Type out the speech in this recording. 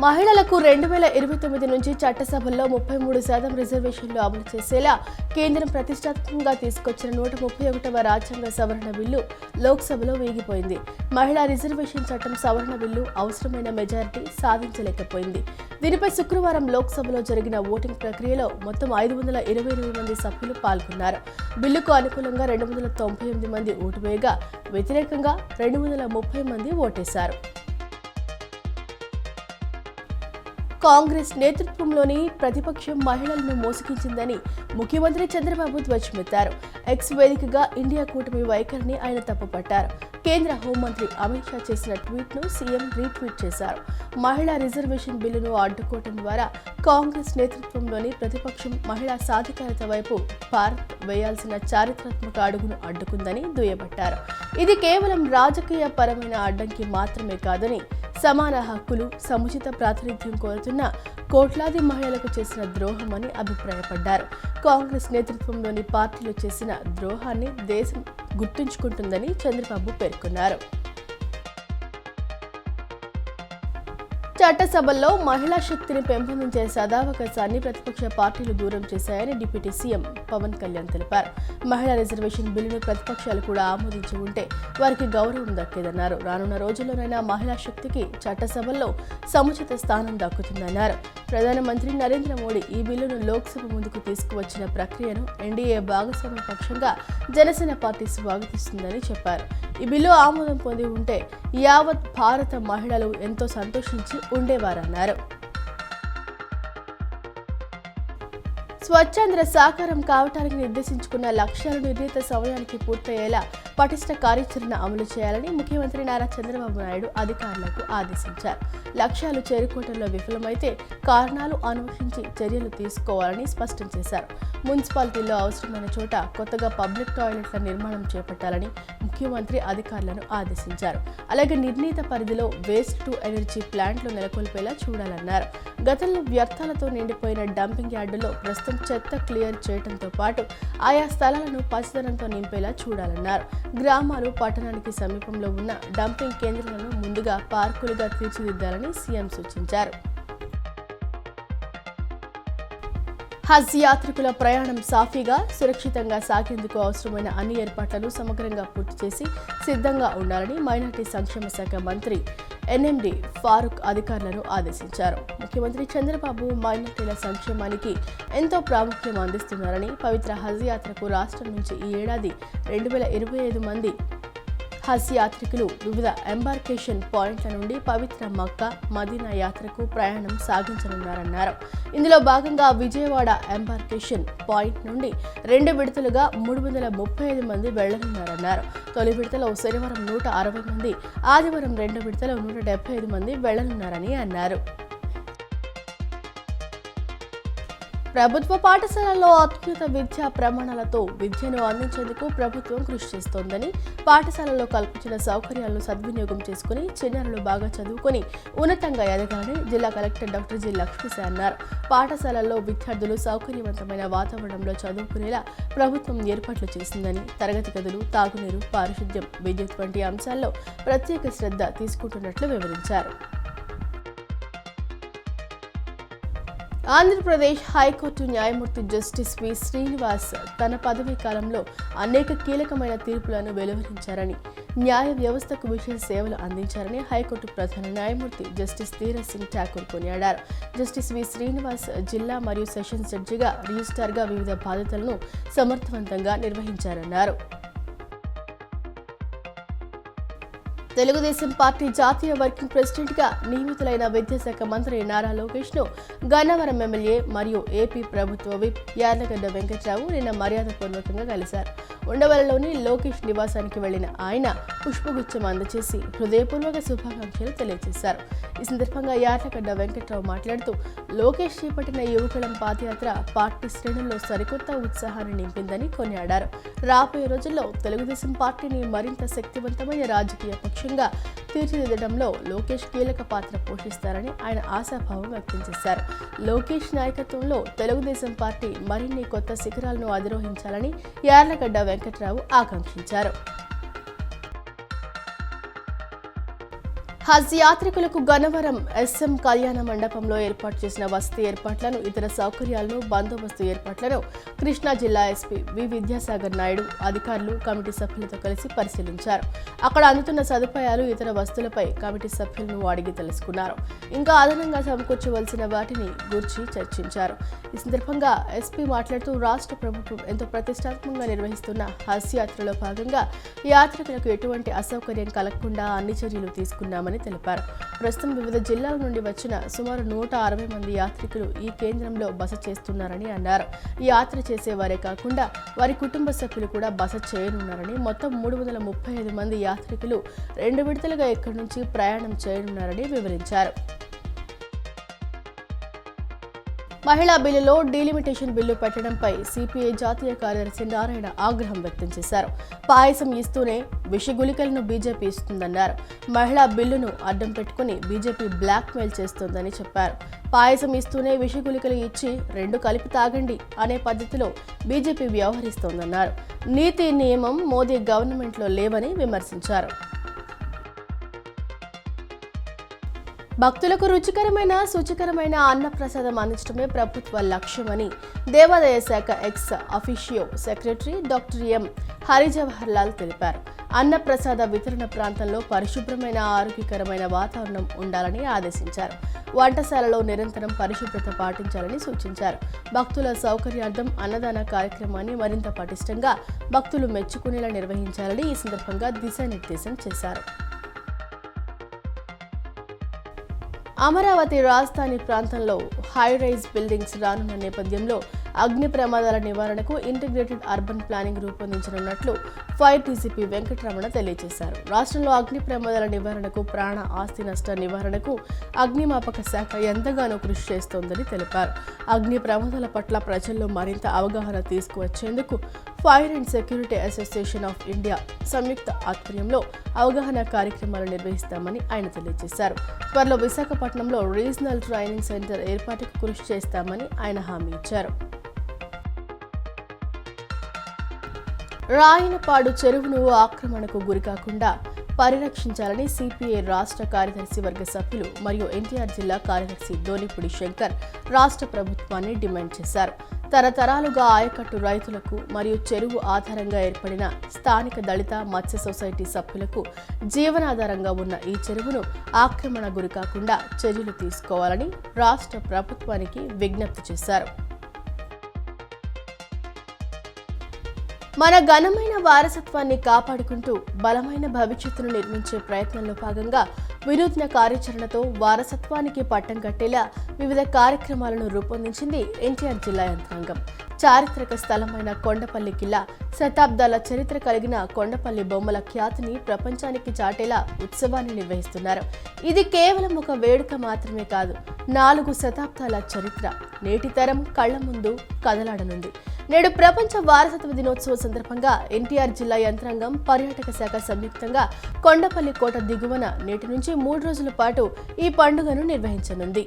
మహిళలకు 2029 నుంచి చట్టసభల్లో 33% రిజర్వేషన్లు అమలు చేసేలా కేంద్రం ప్రతిష్టాత్మకంగా తీసుకొచ్చిన 131వ రాజ్యాంగ సవరణ బిల్లు లోక్సభలో వేగిపోయింది. మహిళా రిజర్వేషన్ చట్టం సవరణ బిల్లు అవసరమైన మెజారిటీ సాధించలేకపోయింది. దీనిపై శుక్రవారం లోక్సభలో జరిగిన ఓటింగ్ ప్రక్రియలో మొత్తం 528 మంది సభ్యులు పాల్గొన్నారు. బిల్లుకు అనుకూలంగా 298 మంది ఓటు వేయగా వ్యతిరేకంగా 230 మంది ఓటేశారు. కాంగ్రెస్ నేతృత్వంలోని ప్రతిపక్షం మహిళలను మోసగించిందని ముఖ్యమంత్రి చంద్రబాబు ధ్వజమెత్తారు. ఎక్స్ వేదికగా ఇండియా కూటమి వైఖరిని ఆయన తప్పుపట్టారు. కేంద్ర హోంమంత్రి అమిత్ షా చేసిన ట్వీట్ను సీఎం రీట్వీట్ చేశారు. మహిళా రిజర్వేషన్ బిల్లును అడ్డుకోవడం ద్వారా కాంగ్రెస్ నేతృత్వంలోని ప్రతిపక్షం మహిళా సాధికారత వైపు భారత్ వేయాల్సిన చారిత్రాత్మక అడుగును అడ్డుకుందని దుయ్యబట్టారు. ఇది కేవలం రాజకీయ పరమైన అడ్డంకి మాత్రమే కాదని సమాన హక్కులు, సముచిత ప్రాతినిధ్యం కోరుతున్న కోట్లాది మహిళలకు చేసిన ద్రోహమని అభిప్రాయపడ్డారు. కాంగ్రెస్ నేతృత్వంలోని పార్టీలు చేసిన ద్రోహాన్ని దేశం గుర్తుంచుకుంటుందని చంద్రబాబు పేర్కొన్నారు. చట్టసభల్లో మహిళా శక్తిని పెంపొందించే సదావకాశాన్ని ప్రతిపక్ష పార్టీలు దూరం చేశాయని డిప్యూటీ సీఎం పవన్ కళ్యాణ్ తెలిపారు. మహిళా రిజర్వేషన్ బిల్లును ప్రతిపక్షాలు కూడా ఆమోదించి ఉంటే వారికి గౌరవం దక్కేదన్నారు. రానున్న రోజుల్లోనైనా మహిళా శక్తికి చట్టసభల్లో సముచిత స్థానం దక్కుతుందన్నారు. ప్రధానమంత్రి నరేంద్ర మోడీ ఈ బిల్లును లోక్సభ ముందుకు తీసుకువచ్చిన ప్రక్రియను ఎన్డీఏ భాగస్వామ్య పక్షంగా జనసేన పార్టీ స్వాగతిస్తుందని చెప్పారు. ఈ బిల్లు ఆమోదం పొంది ఉంటే యావత్ భారత మహిళలు ఎంతో సంతోషించి ఉండేవారన్నారు. స్వచ్ఛంద్ర సాకారం కావటానికి నిర్దేశించుకున్న లక్ష్యాలు నిర్ణీత సమయానికి పూర్తయ్యేలా పటిష్ట కార్యాచరణ అమలు చేయాలని ముఖ్యమంత్రి నారా చంద్రబాబు నాయుడు అధికారులకు ఆదేశించారు. లక్ష్యాలు చేరుకోవడంలో విఫలమైతే కారణాలు అన్వేషించి చర్యలు తీసుకోవాలని స్పష్టం చేశారు. మున్సిపాలిటీల్లో అవసరమైన చోట కొత్తగా పబ్లిక్ టాయిలెట్ల నిర్మాణం చేపట్టాలని ముఖ్యమంత్రి అధికారులను ఆదేశించారు. అలాగే నిర్ణీత పరిధిలో వేస్ట్ టు ఎనర్జీ ప్లాంట్లు నెలకొల్పేలా చూడాలన్నారు. గతంలో వ్యర్థాలతో నిండిపోయిన డంపింగ్ యార్డులో ప్రస్తుతం చెత్త క్లియర్ చేయడంతో పాటు ఆయా స్థలాలను పచ్చదనంతో నింపేలా చూడాలన్నారు. గ్రామాలు, పట్టణానికి సమీపంలో ఉన్న డంపింగ్ కేంద్రాలను ముందుగా పార్కులుగా తీర్చిదిద్దాలని సీఎం సూచించారు. హజ్ యాత్రికుల ప్రయాణం సాఫీగా, సురక్షితంగా సాగేందుకు అవసరమైన అన్ని ఏర్పాట్లను సమగ్రంగా పూర్తి చేసి సిద్ధంగా ఉండాలని మైనార్టీ సంక్షేమ శాఖ మంత్రి ఎన్ఎండి ఫారూక్ అధికారులను ఆదేశించారు. ముఖ్యమంత్రి చంద్రబాబు మైనార్టీల సంక్షేమానికి ఎంతో ప్రాముఖ్యం అందిస్తున్నారని, పవిత్ర హజ్ యాత్రకు రాష్ట్రం నుంచి ఈ ఏడాది 2025 మంది హజ్ యాత్రికులు వివిధ ఎంబార్కేషన్ పాయింట్ల నుండి పవిత్ర మక్కా, మదీనా యాత్రకు ప్రయాణం సాగించనున్నారన్నారు. ఇందులో భాగంగా విజయవాడ ఎంబార్కేషన్ పాయింట్ నుండి 2 విడతలుగా 335 మంది వెళ్లనున్నారన్నారు. తొలి విడతలో శనివారం 160 మంది, ఆదివారం 2 విడతలో 175 మంది వెళ్లనున్నారని అన్నారు. ప్రభుత్వ పాఠశాలల్లో అత్యున్నత విద్యా ప్రమాణాలతో విద్యను అందించేందుకు ప్రభుత్వం కృషి చేస్తోందని, పాఠశాలల్లో కల్పించిన సౌకర్యాలను సద్వినియోగం చేసుకుని చిన్నారులు బాగా చదువుకొని ఉన్నతంగా ఎదగాలని జిల్లా కలెక్టర్ డాక్టర్ జి లక్ష్మీశ అన్నారు. పాఠశాలల్లో విద్యార్థులు సౌకర్యవంతమైన వాతావరణంలో చదువుకునేలా ప్రభుత్వం ఏర్పాట్లు చేసిందని, తరగతి గదులు, తాగునీరు, పారిశుద్ధ్యం, విద్యుత్ వంటి అంశాల్లో ప్రత్యేక శ్రద్ధ తీసుకుంటున్నట్లు వివరించారు. ఆంధ్రప్రదేశ్ హైకోర్టు న్యాయమూర్తి జస్టిస్ వి శ్రీనివాస్ తన పదవీ కాలంలో అనేక కీలకమైన తీర్పులను వెలువరించారని, న్యాయ వ్యవస్థకు విశేష సేవలు అందించారని హైకోర్టు ప్రధాన న్యాయమూర్తి జస్టిస్ ధీరజ్ సింగ్ ఠాకూర్ కొనియాడారు. జస్టిస్ వి శ్రీనివాస్ జిల్లా మరియు సెషన్స్ జడ్జిగా, రిజిస్ట్రార్గా వివిధ బాధ్యతలను సమర్థవంతంగా నిర్వహించారన్నారు. తెలుగుదేశం పార్టీ జాతీయ వర్కింగ్ ప్రెసిడెంట్గా నియమితులైన విద్యాశాఖ మంత్రి నారా లోకేష్ను గన్నవరం ఎమ్మెల్యే మరియు ఏపీ ప్రభుత్వ విప్ యార్లగడ్డ వెంకట్రావు నిన్న మర్యాదపూర్వకంగా కలిశారు. ఉండవల్లిలోని లోకేష్ నివాసానికి వెళ్లిన ఆయన పుష్పగుచ్చం అందజేసి హృదయపూర్వక శుభాకాంక్షలు తెలియజేశారు. ఈ సందర్భంగా యార్లగడ్డ వెంకట్రావు మాట్లాడుతూ, లోకేష్ చేపట్టిన యువకులం పాదయాత్ర పార్టీ శ్రేణుల్లో సరికొత్త ఉత్సాహాన్ని నింపిందని కొనియాడారు. రాబోయే రోజుల్లో తెలుగుదేశం పార్టీని మరింత శక్తివంతమైన రాజకీయ పక్షంగా తీర్చిదిద్దడంలో లోకేష్ కీలక పాత్ర పోషిస్తారని ఆయన ఆశాభావం వ్యక్తం చేశారు. లోకేష్ నాయకత్వంలో తెలుగుదేశం పార్టీ మరిన్ని కొత్త శిఖరాలను అధిరోహించాలని యార్లగడ్డ వెంకట్రావు ఆకాంక్షించారు. హజ్ యాత్రికులకు గన్నవరం ఎస్ఎం కళ్యాణ మండపంలో ఏర్పాటు చేసిన వసతి ఏర్పాట్లను, ఇతర సౌకర్యాలను, బందోబస్తు ఏర్పాట్లను కృష్ణా జిల్లా ఎస్పీ వి విద్యాసాగర్ నాయుడు అధికారులు కమిటీ సభ్యులతో కలిసి పరిశీలించారు. అక్కడ అందుతున్న సదుపాయాలు, ఇతర వస్తువులపై కమిటీ సభ్యులను అడిగి తెలుసుకున్నారు. ఇంకా అదనంగా సమకూర్చవలసిన వాటిని గూర్చి చర్చించారు. ఈ సందర్భంగా ఎస్పీ మాట్లాడుతూ రాష్ట్ర ప్రభుత్వం ఎంతో ప్రతిష్టాత్మకంగా నిర్వహిస్తున్న హజ్ యాత్రలో భాగంగా యాత్రికులకు ఎటువంటి అసౌకర్యం కలగకుండా అన్ని చర్యలు తీసుకున్నామని తెలిపారు. ప్రస్తుతం వివిధ జిల్లాల నుండి వచ్చిన సుమారు 160 మంది యాత్రికులు ఈ కేంద్రంలో బస చేస్తున్నారని అన్నారు. ఈ యాత్ర చేసేవారే కాకుండా వారి కుటుంబ సభ్యులు కూడా బస చేయనున్నారని, మొత్తం 335 మంది యాత్రికులు 2 విడతలుగా ఇక్కడి నుంచి ప్రయాణం చేయనున్నారని వివరించారు. మహిళా బిల్లులో డీలిమిటేషన్ బిల్లు పెట్టడంపై సిపిఐ జాతీయ కార్యదర్శి నారాయణ ఆగ్రహం వ్యక్తం చేశారు. పాయసం ఇస్తూనే విషగుళికలను బీజేపీ ఇస్తుందన్నారు. మహిళా బిల్లును అడ్డం పెట్టుకుని బీజేపీ బ్లాక్మెయిల్ చేస్తోందని చెప్పారు. పాయసం ఇస్తూనే విషగుళికలు ఇచ్చి 2 కలిపి తాగండి అనే పద్ధతిలో బీజేపీ వ్యవహరిస్తోందన్నారు. నీతి నియమం మోదీ గవర్నమెంట్లో లేవని విమర్శించారు. భక్తులకు రుచికరమైన, శుచికరమైన అన్నప్రసాదం అందించడమే ప్రభుత్వ లక్ష్యమని దేవాదాయ శాఖ ex officio secretary doctor M Harijawahar Lal తెలిపారు. అన్నప్రసాద వితరణ ప్రాంతంలో పరిశుభ్రమైన, ఆరోగ్యకరమైన వాతావరణం ఉండాలని ఆదేశించారు. వంటశాలలో నిరంతరం పరిశుభ్రత పాటించాలని సూచించారు. భక్తుల సౌకర్యార్థం అన్నదాన కార్యక్రమాన్ని మరింత పటిష్టంగా, భక్తులు మెచ్చుకునేలా నిర్వహించాలని ఈ సందర్భంగా దిశానిర్దేశం చేశారు. అమరావతి రాజధాని ప్రాంతంలో హైరైజ్ బిల్డింగ్స్ రానున్న నేపథ్యంలో అగ్ని ప్రమాదాల నివారణకు ఇంటిగ్రేటెడ్ అర్బన్ ప్లానింగ్ రూపొందించనున్నట్లు ఫైర్ డీసీపీ వెంకటరమణ తెలియజేశారు. రాష్ట్రంలో అగ్ని ప్రమాదాల నివారణకు, ప్రాణ ఆస్తి నష్ట నివారణకు అగ్నిమాపక శాఖ ఎంతగానో కృషి చేస్తోందని తెలిపారు. అగ్ని ప్రమాదాల పట్ల ప్రజల్లో మరింత అవగాహన తీసుకువచ్చేందుకు fire and security association of India సంయుక్త ఆధ్వర్యంలో అవగాహన కార్యక్రమాలు నిర్వహిస్తామని ఆయన తెలియజేశారు. త్వరలో విశాఖపట్నంలో రీజనల్ ట్రైనింగ్ సెంటర్ ఏర్పాటుకు కృషి చేస్తామని ఆయన హామీ ఇచ్చారు. రాయనపాడు చెరువును ఆక్రమణకు గురికాకుండా పరిరక్షించాలని సిపిఐ రాష్ట్ర కార్యదర్శి వర్గ సభ్యులు మరియు ఎన్టీఆర్ జిల్లా కార్యదర్శి ధోనిపూడి శంకర్ రాష్ట్ర ప్రభుత్వాన్ని డిమాండ్ చేశారు. తరతరాలుగా ఆయకట్టు రైతులకు మరియు చెరువు ఆధారంగా ఏర్పడిన స్థానిక దళిత మత్స్య సొసైటీ సభ్యులకు జీవనాధారంగా ఉన్న ఈ చెరువును ఆక్రమణ గురికాకుండా చర్యలు తీసుకోవాలని రాష్ట్ర ప్రభుత్వానికి విజ్ఞప్తి చేశారు. మన ఘనమైన వారసత్వాన్ని కాపాడుకుంటూ బలమైన భవిష్యత్తును నిర్మించే ప్రయత్నంలో భాగంగా వినూత్న కార్యాచరణతో వారసత్వానికి పట్టం కట్టేలా వివిధ కార్యక్రమాలను రూపొందించింది ఎన్టీఆర్ జిల్లా యంత్రాంగం. చారిత్రక స్థలమైన కొండపల్లి కిల్లా, శతాబ్దాల చరిత్ర కలిగిన కొండపల్లి బొమ్మల ఖ్యాతిని ప్రపంచానికి చాటేలా ఉత్సవాన్ని నిర్వహిస్తున్నారు. ఇది కేవలం ఒక వేడుక మాత్రమే కాదు, 4 శతాబ్దాల చరిత్ర నేటి తరం కళ్ల ముందు కదలాడనుంది. నేడు ప్రపంచ వారసత్వ దినోత్సవ సందర్భంగా ఎన్టీఆర్ జిల్లా యంత్రాంగం, పర్యాటక శాఖ సంయుక్తంగా కొండపల్లి కోట దిగువన నేటి నుంచి 3 రోజుల పాటు ఈ పండుగను నిర్వహించనుంది.